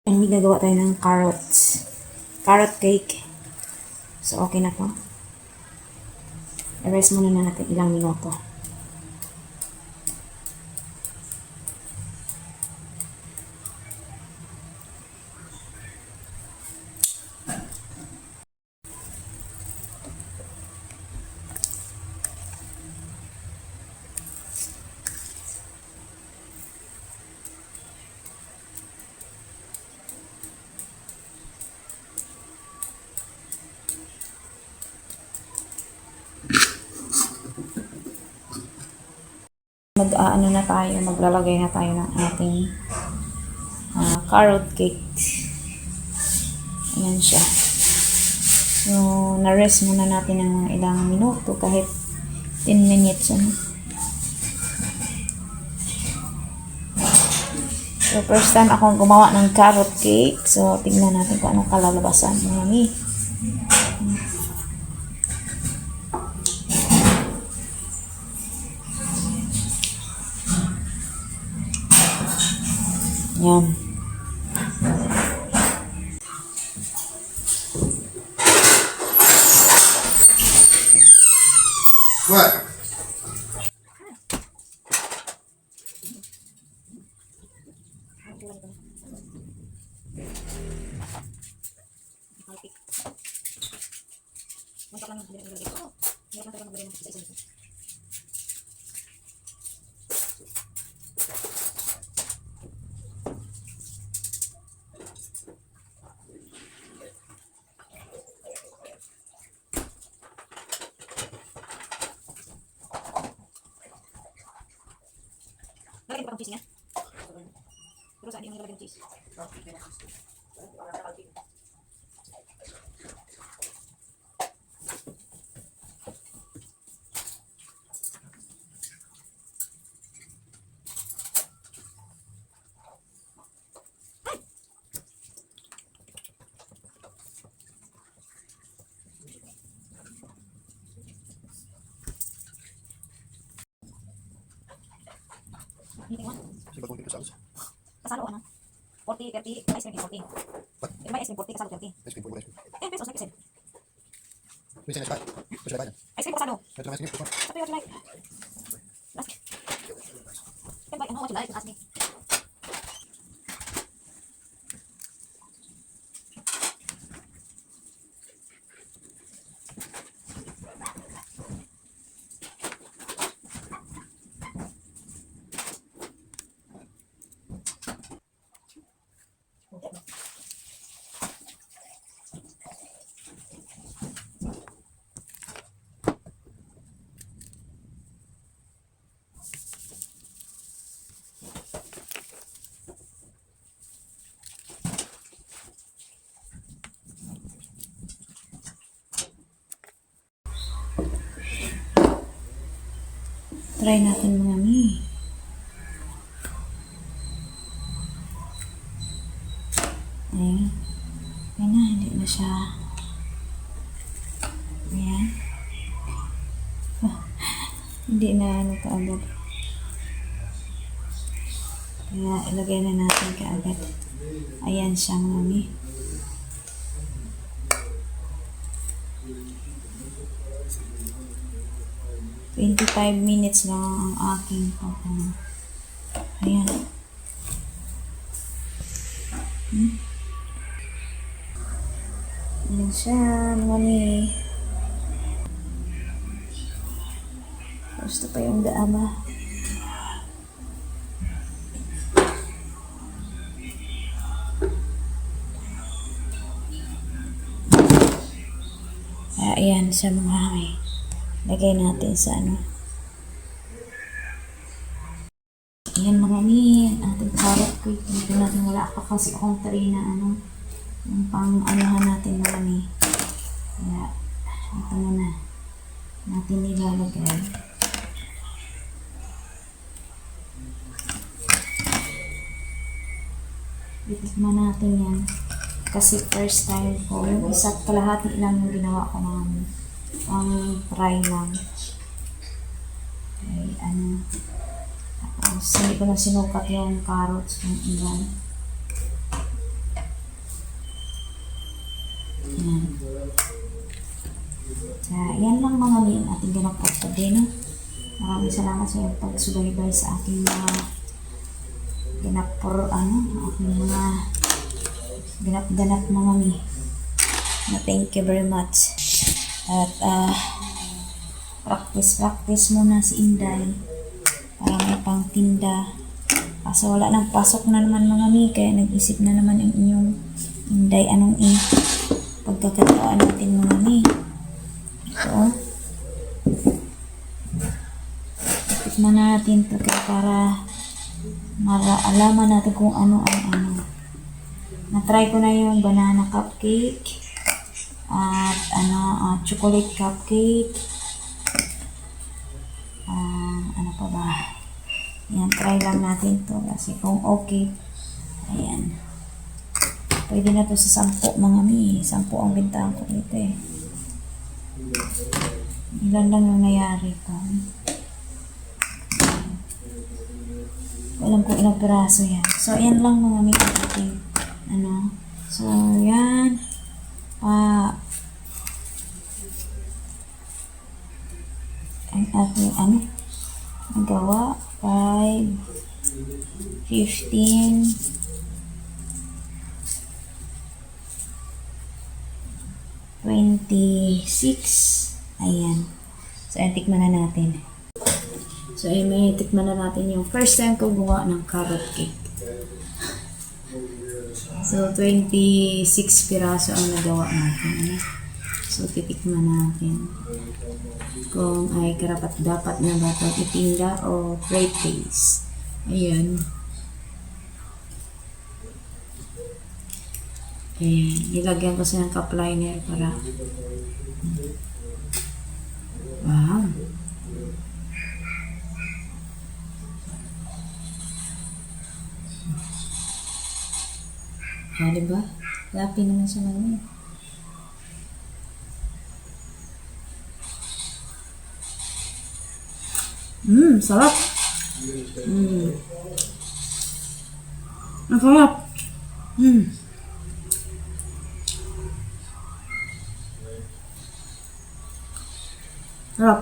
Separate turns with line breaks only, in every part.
Hindi gagawa tayo ng carrots. Carrot cake. So, okay na to. I-rest muna na natin ilang minuto. Mag-ano na tayo, maglalagay na tayo ng ating carrot cake. Ayan siya. So, na-rest muna natin ng mga ilang minuto, kahit 10 minutes. Ano? So, first time akong gumawa ng carrot cake. So, tignan natin kung anong kalalabasan. Mami. Yan.
What?
Lagyan pa ng cheese niya. Pero saan hindi mo nilagyan ng cheese?
Siapa kung sa alas?
Kasalo ano? 40, 30, ice cream is 40.
What?
Yung may ice cream 40, kasalo 30.
Ice cream po, ice cream.
10 pesos, like I said.
Minsan na spot. Gusto na ba yan?
Ice cream po kasalo.
Ito naman ice cream po.
What do you like? Ask me. Can buy ano what you like, ask me. Try natin mga mi. Ayan. Ayan na, hindi na siya. Ayan. Hindi na ano kaagad. Kaya ilagay na natin kaagad. Ayan siya mga mi. $25 minutes lang ang aking pagkano. Ayan. Ayan siya, mga mi. Gusto pa yung daama. Ayan siya mga mi. Lagay natin sa ano. Ayan mga mi, ating carrot cake. Hindi natin wala pa kasi akong tray na ano. Yung pang anuhan natin mga mi. Kaya, ito muna. Natin nilalagay. Itikman natin yan. Kasi first time ko. Yung isa't kalahati lang yung ginawa ko mga mi. Ang try lang. Okay, ano. Tapos, hindi ko na sinukat yung carrots kung ilan. Kaya yan lang mga mi ang ating ganap at today, no? Maraming salamat sa iyong pagsubaybay sa aking mga ganap for aking mga ganap-ganap mga mi. Na thank you very much. At practice muna si Inday para may pang tinda. Kaso wala nang pasok na naman mga mi, kaya nag-isip na naman ang inyong Inday anong pagkakataon natin mga mi. So, tikman natin ito para alaman natin kung ano ang ano. Na-try ko na yung banana cupcake at chocolate cupcake. Ano pa ba? Yan, try lang natin to kasi kung okay, ayan. Pwede na to sa 10 mga mi. 10 ang bintahan ko dito eh. Ilan lang nangyayari ko. Alam ko ilang piraso yan. So, ayan lang mga mi ating So, yan. Ang ating nagawa 5, 15, 26. Ayan. So, ayan, tikman na natin. So, ayan, may tikman na natin yung first time ko gumawa ng carrot cake. So, 26 piraso ang nagawa natin. So, titikman natin kung ay karapat-dapat na ba itong itinda o plate taste. Ayan. Nilagyan ko siya ng cup liner para wow. Diba? Lapi naman siya naman. Sarap. Ang sarap. Sarap.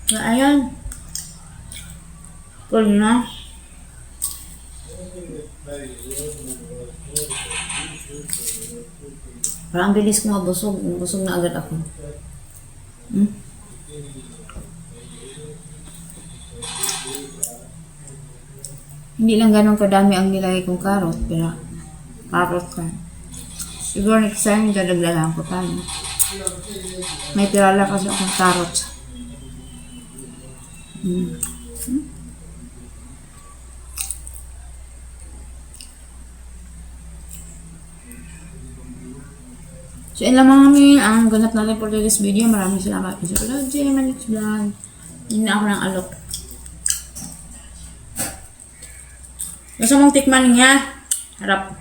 So, ayan. Pwede na. Parang bilis ko mabusog. Busog na agad ako. Hindi lang ganun kadami ang nilagay kong carrot. Pero carrot ka. Siguro next time dadagdagan ko tayo. May pirala kasi akong carrot. So, yun lang mga min ang ganap natin for this video. Maraming salamat po sa panood. See you in my next vlog. Hindi na ako ng alok. Gusto mong tikman niya? Harap.